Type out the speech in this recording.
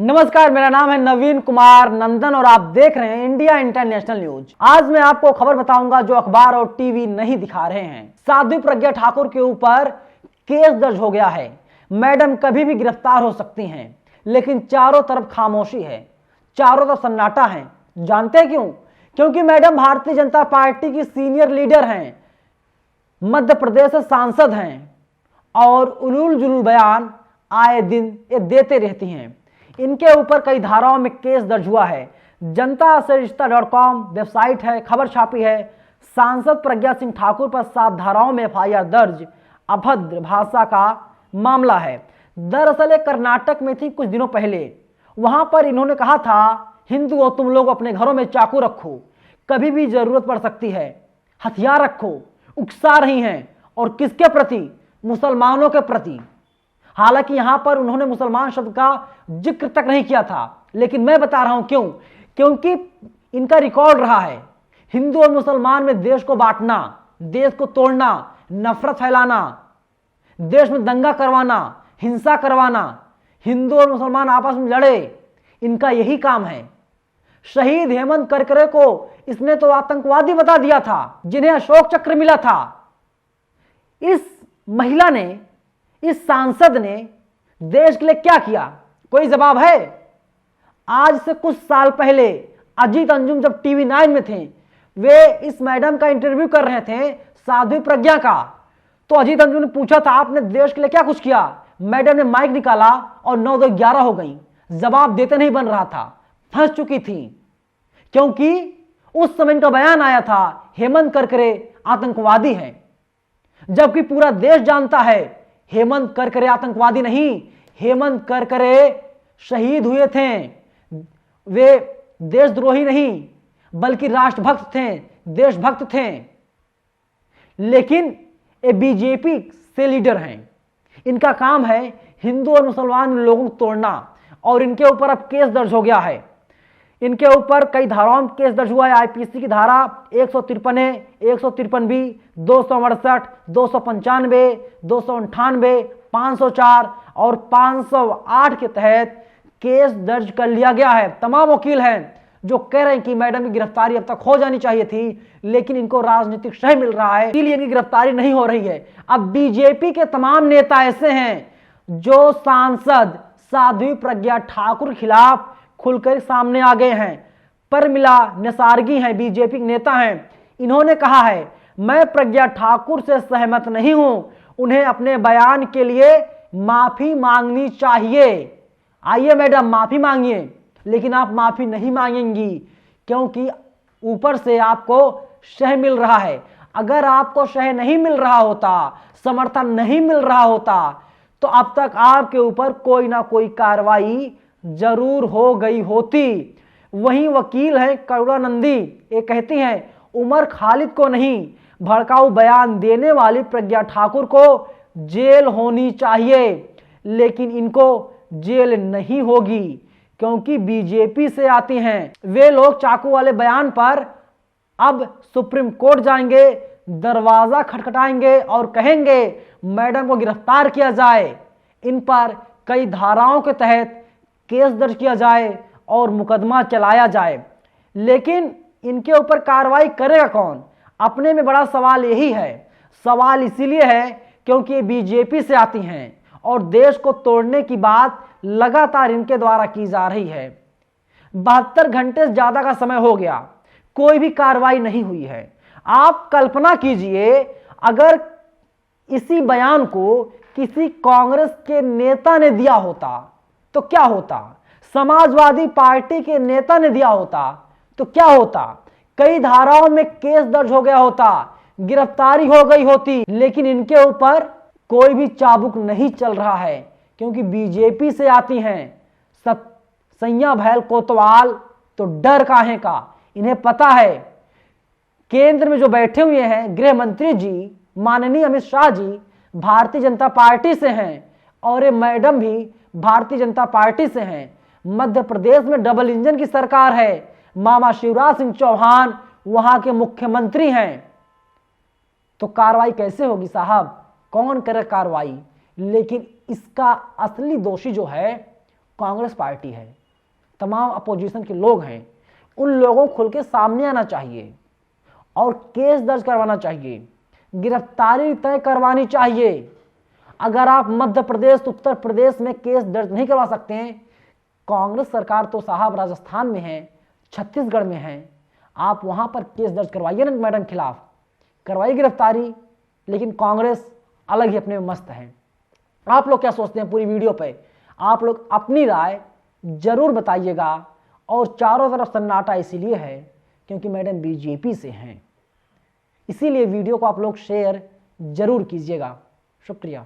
नमस्कार, मेरा नाम है नवीन कुमार नंदन और आप देख रहे हैं इंडिया इंटरनेशनल न्यूज। आज मैं आपको खबर बताऊंगा जो अखबार और टीवी नहीं दिखा रहे हैं। साध्वी प्रज्ञा ठाकुर के ऊपर केस दर्ज हो गया है। मैडम कभी भी गिरफ्तार हो सकती हैं, लेकिन चारों तरफ खामोशी है, चारों तरफ सन्नाटा है। जानते हैं क्यों? क्योंकि मैडम भारतीय जनता पार्टी की सीनियर लीडर हैं, मध्य प्रदेश से सांसद हैं और उलूल जुलूल बयान आए दिन ये देते रहती हैं। इनके ऊपर कई धाराओं में केस दर्ज हुआ है। जनता से रिश्ता.com वेबसाइट है, खबर छापी है। सांसद प्रज्ञा सिंह ठाकुर पर 7 धाराओं में एफआईआर दर्ज, अभद्र भाषा का मामला है। दरअसल ये कर्नाटक में थी कुछ दिनों पहले। वहां पर इन्होंने कहा था, हिंदू हो तुम लोग, अपने घरों में चाकू रखो, कभी भी जरूरत पड़ सकती है, हथियार रखो। उकसा रही हैं और किसके प्रति? मुसलमानों के प्रति। हालांकि यहां पर उन्होंने मुसलमान शब्द का जिक्र तक नहीं किया था, लेकिन मैं बता रहा हूं क्यों। क्योंकि इनका रिकॉर्ड रहा है हिंदू और मुसलमान में देश को बांटना, देश को तोड़ना, नफरत फैलाना, देश में दंगा करवाना, हिंसा करवाना, हिंदू और मुसलमान आपस में लड़े, इनका यही काम है। शहीद हेमंत करकरे को इसने तो आतंकवादी बता दिया था, जिन्हें अशोक चक्र मिला था। इस महिला ने, इस सांसद ने देश के लिए क्या किया? कोई जवाब है? आज से कुछ साल पहले अजीत अंजुम जब टीवी 9 में थे, वे इस मैडम का इंटरव्यू कर रहे थे, साध्वी प्रज्ञा का। तो अजीत अंजुम ने पूछा था, आपने देश के लिए क्या कुछ किया? मैडम ने माइक निकाला और 9-2-11 हो गई। जवाब देते नहीं बन रहा था, फंस चुकी थी। क्योंकि उस समय इनका बयान आया था, हेमंत करकरे आतंकवादी हैं, जबकि पूरा देश जानता है हेमंत करकरे आतंकवादी नहीं, हेमंत करकरे शहीद हुए थे। वे देशद्रोही नहीं बल्कि राष्ट्रभक्त थे, देशभक्त थे। लेकिन ये बीजेपी से लीडर हैं। इनका काम है हिंदू और मुसलमान लोगों को तोड़ना, और इनके ऊपर अब केस दर्ज हो गया है। इनके ऊपर कई धाराओं में केस दर्ज हुआ है। आईपीसी की धारा 153A, 153B, 268, 295, 298, 504 और 508 के तहत केस दर्ज कर लिया गया है। तमाम वकील हैं जो कह रहे हैं कि मैडम की गिरफ्तारी अब तक हो जानी चाहिए थी, लेकिन इनको राजनीतिक शह मिल रहा है, इसलिए इनकी गिरफ्तारी नहीं हो रही है। अब बीजेपी के तमाम नेता ऐसे हैं जो सांसद साध्वी प्रज्ञा ठाकुर के खिलाफ खुलकर सामने आ गए हैं। परमिला निसारगी हैं, बीजेपी के नेता हैं। इन्होंने कहा है, मैं प्रज्ञा ठाकुर से सहमत नहीं हूं, उन्हें अपने बयान के लिए माफी मांगनी चाहिए। आइए मैडम, माफी मांगिए, लेकिन आप माफी नहीं मांगेंगी क्योंकि ऊपर से आपको शह मिल रहा है। अगर आपको शह नहीं मिल रहा होता, समर्थन नहीं मिल रहा होता, तो अब तक आपके ऊपर कोई ना कोई कार्रवाई जरूर हो गई होती। वहीं वकील है करुणानंदी, ये कहती हैं, उमर खालिद को नहीं, भड़काऊ बयान देने वाली प्रज्ञा ठाकुर को जेल होनी चाहिए। लेकिन इनको जेल नहीं होगी क्योंकि बीजेपी से आती हैं। वे लोग चाकू वाले बयान पर अब सुप्रीम कोर्ट जाएंगे, दरवाजा खटखटाएंगे और कहेंगे मैडम को गिरफ्तार किया जाए, इन पर कई धाराओं के तहत केस दर्ज किया जाए और मुकदमा चलाया जाए। लेकिन इनके ऊपर कार्रवाई करेगा कौन? अपने में बड़ा सवाल यही है। सवाल इसीलिए है क्योंकि ये बीजेपी से आती हैं और देश को तोड़ने की बात लगातार इनके द्वारा की जा रही है। 72 घंटे से ज्यादा का समय हो गया, कोई भी कार्रवाई नहीं हुई है। आप कल्पना कीजिए, अगर इसी बयान को किसी कांग्रेस के नेता ने दिया होता तो क्या होता? समाजवादी पार्टी के नेता ने दिया होता तो क्या होता? कई धाराओं में केस दर्ज हो गया होता, गिरफ्तारी हो गई होती। लेकिन इनके ऊपर कोई भी चाबुक नहीं चल रहा है क्योंकि बीजेपी से आती हैं। सब सैया भैल कोतवाल तो डर काहे का? इन्हें पता है केंद्र में जो बैठे हुए हैं गृह मंत्री जी, माननीय अमित शाह जी, भारतीय जनता पार्टी से हैं और ये मैडम भी भारतीय जनता पार्टी से हैं। मध्य प्रदेश में डबल इंजन की सरकार है, मामा शिवराज सिंह चौहान वहां के मुख्यमंत्री हैं। तो कार्रवाई कैसे होगी साहब? कौन करे कार्रवाई? लेकिन इसका असली दोषी जो है कांग्रेस पार्टी है, तमाम अपोजिशन के लोग हैं, उन लोगों को खुल के सामने आना चाहिए और केस दर्ज करवाना चाहिए, गिरफ्तारी तय करवानी चाहिए। अगर आप मध्य प्रदेश, उत्तर प्रदेश में केस दर्ज नहीं करवा सकते हैं, कांग्रेस सरकार तो साहब राजस्थान में है, छत्तीसगढ़ में है, आप वहां पर केस दर्ज करवाइए ना मैडम खिलाफ, करवाइए गिरफ्तारी। लेकिन कांग्रेस अलग ही अपने में मस्त है। आप लोग क्या सोचते हैं पूरी वीडियो पे? आप लोग अपनी राय जरूर बताइएगा। और चारों तरफ सन्नाटा इसीलिए है क्योंकि मैडम बीजेपी से हैं, इसीलिए वीडियो को आप लोग शेयर जरूर कीजिएगा। शुक्रिया।